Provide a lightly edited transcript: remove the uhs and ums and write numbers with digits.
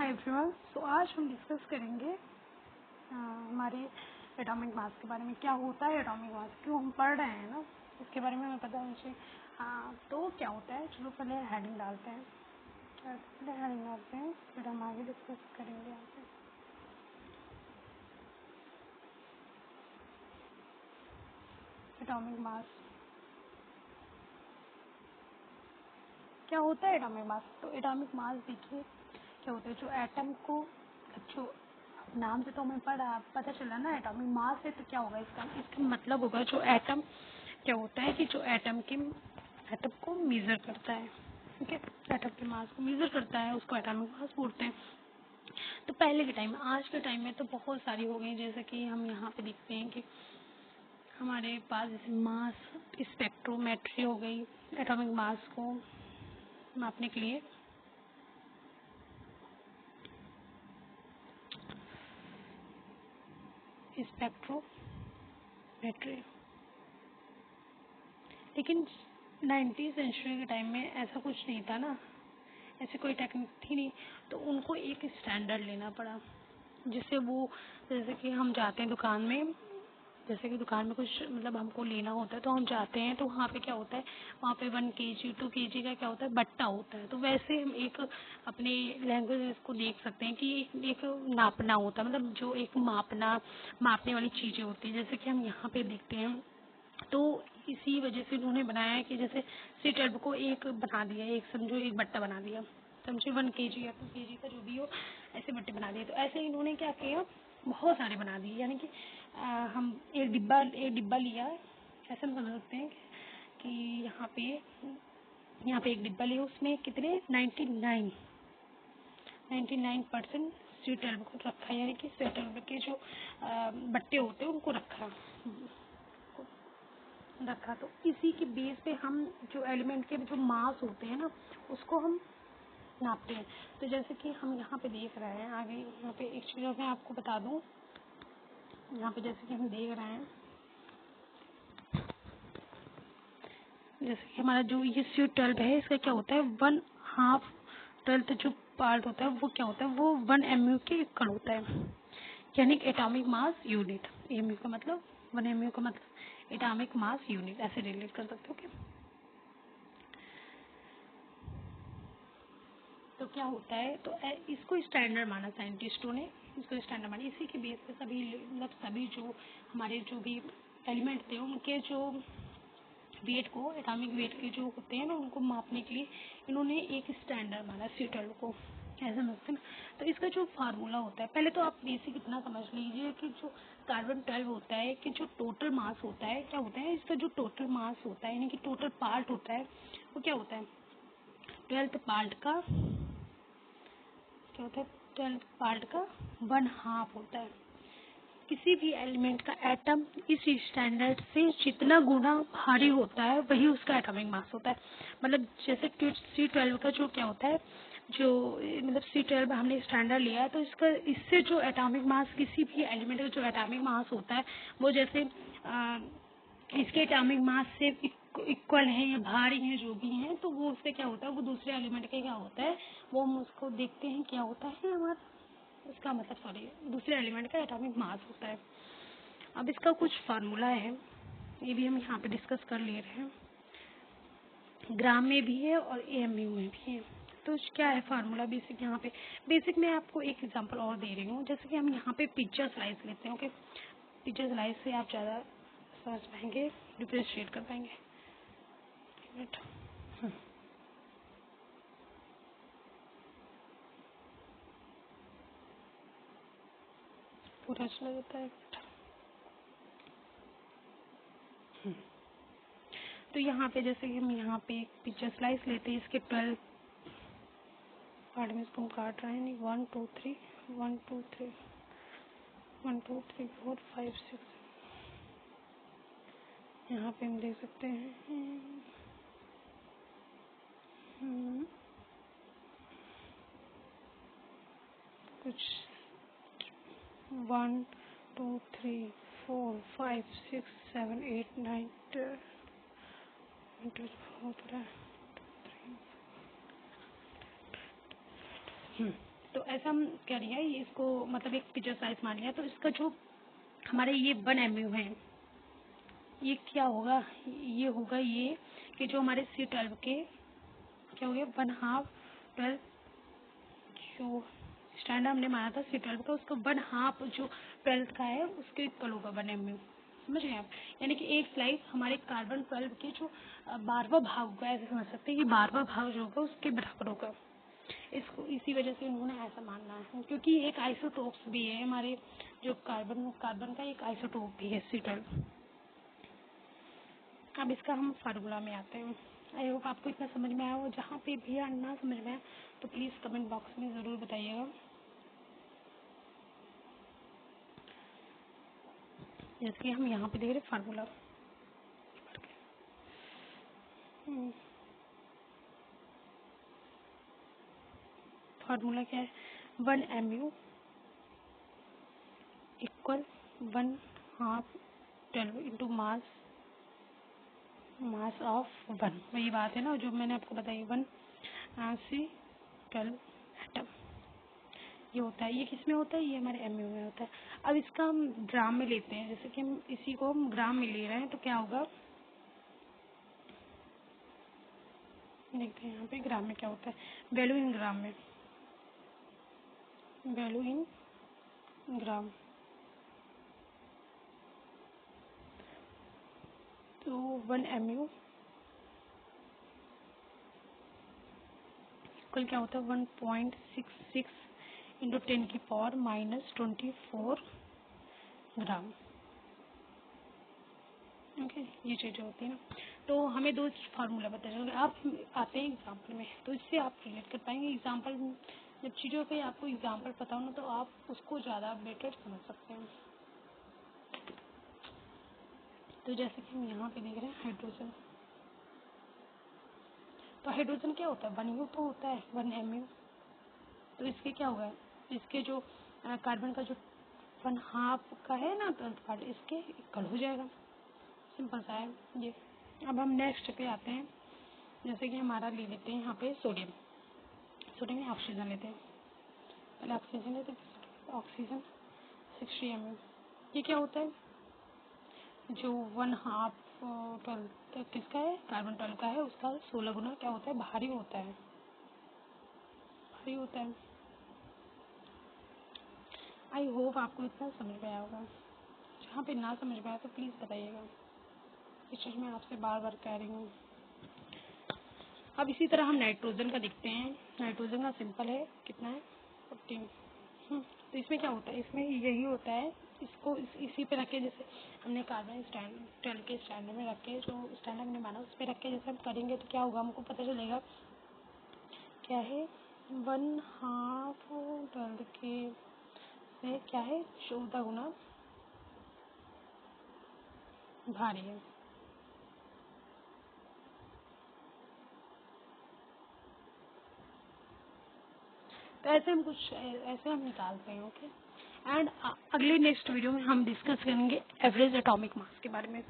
Everyone. सो आज हम discuss करेंगे हमारे एटॉमिक मास के बारे में। क्या होता है एटॉमिक मास, क्यों हम पढ़ रहे हैं ना, इसके बारे में हमें पता होना चाहिए। तो क्या होता है, चलो पहले हेडिंग डालते हैं। फिर हम आगे डिस्कस करेंगे यहाँ पे। एटॉमिक मास क्या होता है एटॉमिक मास। तो एटॉमिक मास देखिए क्या होता है, जो एटम को, जो नाम से तो हमें पता चला ना एटॉमिक मास है, तो क्या होगा इसका मतलब होगा जो एटम क्या होता है कि जो एटम को मेजर करता है। ठीक है, एटम के मास को मेजर करता है, उसको एटॉमिक मास बोलते हैं। तो पहले के टाइम में, आज के टाइम में तो बहुत सारी हो गई, जैसे कि हम यहाँ पे देखते हैं कि हमारे पास जैसे मास स्पेक्ट्रोमेट्री हो गई, एटॉमिक मास को मापने के लिए। स्पेक्ट्रोमेट्री, लेकिन 19वीं सेंचुरी के टाइम में ऐसा कुछ नहीं था ना, ऐसी कोई टेक्निक थी नहीं, तो उनको एक स्टैंडर्ड लेना पड़ा, जिससे वो, जैसे कि हम जाते हैं दुकान में, जैसे कि दुकान में कुछ मतलब हमको लेना होता है तो हम जाते हैं, तो वहाँ पे क्या होता है, वहाँ पे 1 kg 2 kg का क्या होता है, बट्टा होता है। तो वैसे हम एक अपने लैंग्वेज को देख सकते हैं कि एक नापना होता है, मतलब जो एक मापने वाली चीज़ें होती हैं, जैसे कि हम यहाँ पे देखते हैं। तो इसी वजह से उन्होंने बनाया है कि जैसे C12 को एक बना दिया, एक समझो एक बट्टा बना दिया, समझो 1 kg या 2 kg का जो भी हो, ऐसे बट्टे बना दिए। तो ऐसे इन्होंने क्या किया, बहुत सारे बना दिए, यानी कि हम एक डिब्बा लिया, ऐसे हम समझ सकते हैं कि यहाँ पे एक डिब्बा लिया, उसमें कितने 99% C12 को रखा, यानी कि C12 के जो बट्टे होते हैं उनको रखा। तो इसी के बेस पे हम जो एलिमेंट के जो मास होते हैं ना, उसको हम नापते हैं। तो जैसे कि हम यहाँ पे देख रहे हैं, आगे यहाँ पे एक चीज़ मैं आपको बता दूँ, यहाँ पे जैसे कि हम देख रहे हैं, जैसे कि हमारा जो ये C12 है, इसका क्या होता है, 1/2 जो पार्ट होता है वो क्या होता है, वो 1 mu के इक्वल होता है, यानी एटॉमिक मास यूनिट। mu का मतलब 1 mu का मतलब एटॉमिक मास यूनिट, ऐसे रिलेट कर सकते हो क्या। तो क्या होता है, तो इसको स्टैंडर्ड माना साइंटिस्टों ने, इसको स्टैंडर्ड माना। इसी के बेस पे सभी जो हमारे जो भी एलिमेंट थे, उनके जो वेट को, एटॉमिक वेट के जो होते हैं ना, उनको मापने के लिए इन्होंने एक स्टैंडर्ड माना C12 को, ऐसा समझते हैं। तो इसका जो फार्मूला होता है, पहले तो आप बेसिक इतना समझ लीजिए कि जो कार्बन 12 होता है, कि जो टोटल मास होता है, क्या होता है, इसका जो टोटल मास होता है, यानी कि टोटल पार्ट होता है, वो क्या होता है, 12th पार्ट का क्या होता है, 12th पार्ट का 1/2 होता है। किसी भी एलिमेंट का एटम इस स्टैंडर्ड से जितना गुना भारी होता है, वही उसका एटॉमिक मास होता है। मतलब जैसे C12 का जो क्या होता है, जो मतलब C12 हमने स्टैंडर्ड लिया है, तो इससे जो एटॉमिक मास, किसी भी एलिमेंट का जो एटॉमिक मास होता है, वो जैसे इसके एटॉमिक मास से इक्वल है या भारी है, जो भी है, तो वो उससे क्या होता है, वो दूसरे एलिमेंट का क्या होता है, वो हम उसको देखते हैं क्या होता है हमारा, इसका मतलब दूसरे एलिमेंट का एटॉमिक मास होता है। अब इसका कुछ फार्मूला है, ये भी हम यहाँ पे डिस्कस कर ले रहे हैं, ग्राम में भी है और AMU में भी है। तो क्या है फार्मूला, बेसिक मैं आपको एक एग्जांपल और दे रही हूँ। जैसे कि हम यहाँ पे पिज्जा स्लाइस लेते हैं, ओके, पिज्जा स्लाइस से आप ज़्यादा समझ पाएंगे, डिफ्रेंशिएट कर पाएंगे। पूरा चला जाता है। तो यहाँ पे जैसे कि हम यहाँ पे एक पिज्जा स्लाइस लेते हैं, इसके 12 पार्ट में इसको हम काट रहे हैं, नहीं 1 2 3 1 2 3 1 2 3 4 5 6, यहाँ पे हम देख सकते हैं कुछ 1 2 3 4 5 6 7 8 9 10 बहुत रहा है। तो ऐसा हम कर लिया ये, इसको मतलब एक पिक्चर साइज मान लिया। तो इसका जो हमारे ये 1 mu है, ये क्या होगा, ये होगा ये कि जो हमारे C12 के क्या हो गया 1/2 12 जो स्टैंडर्ड हमने माना था C12 का, उसका 1/2 जो 12 का है उसके इक्वल होगा 1 mu। समझ गए आप? यानी कि एक स्लाइस हमारे कार्बन 12 के जो 12वां भाग होगा, ऐसे समझ सकते हैं कि 12वां भाग जो होगा उसके बराबर होगा। इसको इसी वजह से उन्होंने ऐसा मानना है, क्योंकि एक आइसोटोप्स भी है हमारे जो कार्बन का एक आइसोटोप भी है C12। अब इसका हम फार्मूला में आते हैं। आई होप आपको इतना समझ में आया हो। जहाँ पे भी ना समझ में आया तो प्लीज़ कमेंट बॉक्स में ज़रूर बताइएगा। जैसे कि हम यहाँ पे देख रहे फार्मूला, फार्मूला क्या है 1 mu equal 1/2 12 into mass of 1। वही बात है ना जो मैंने आपको बताई 1 C12 एटम ये होता है। ये किस में होता है, ये हमारे mu में होता है। अब इसका हम ग्राम में लेते हैं, जैसे कि हम इसी को हम ग्राम में ले रहे हैं तो क्या होगा, देखते हैं यहाँ पे ग्राम में क्या होता है। वैल्यू इन ग्राम में, वैल्यू इन ग्राम, तो 1 mu इक्वल क्या होता है 1.66 इंटू 10⁻⁻24 ग्राम। ओके, ये चीज़ें होती है ना। तो हमें 2 फार्मूला पता चल गया। आप आते हैं एग्जाम्पल में तो इससे आप रिलेट कर पाएंगे। एग्जाम्पल जब चीज़ों पे आपको एग्जाम्पल पता हो ना तो आप उसको ज़्यादा बेटर समझ सकते हैं। तो जैसे कि हम यहाँ पे देख रहे हैं हाइड्रोजन, तो हाइड्रोजन क्या होता है 1 u तो होता है 1 mu। तो इसके क्या होगा, इसके जो कार्बन का जो 1/2 का है ना 12th पार्ट, इसके इक्वल हो जाएगा। सिंपल सा है ये। अब हम नेक्स्ट पे आते हैं। जैसे कि हमारा ले लेते हैं यहाँ पे सोडियम, सोडियम में ऑक्सीजन लेते हैं, पहले ऑक्सीजन लेते हैं, ऑक्सीजन 60 mu। ये क्या होता है, जो 1/2 12 किसका है कार्बन 12 का है, उसका 16 गुना क्या होता है भारी होता है, भारी होता है। आई होप आपको इतना समझ में आया होगा। जहाँ पे ना समझ में आया तो प्लीज़ बताइएगा, इस चीज़ में आपसे बार बार कह रही हूँ। अब इसी तरह हम नाइट्रोजन का देखते हैं। नाइट्रोजन का सिंपल है, कितना है 14। तो इसमें क्या होता है, इसमें यही होता है, इसको इसी पे रखे, जैसे हमने कार्बन स्टैंड 12 के स्टैंडर्ड में रख के, जो स्टैंडर्ड हमने माना उस पर रख के जैसे हम करेंगे तो क्या होगा, हमको पता चलेगा क्या है 1/2 12 के से क्या है 14 गुना भारी है। तो ऐसे हम कुछ ऐसे हम निकालते हैं। ओके, एंड अगले नेक्स्ट वीडियो में हम डिस्कस करेंगे एवरेज एटॉमिक मास के बारे में।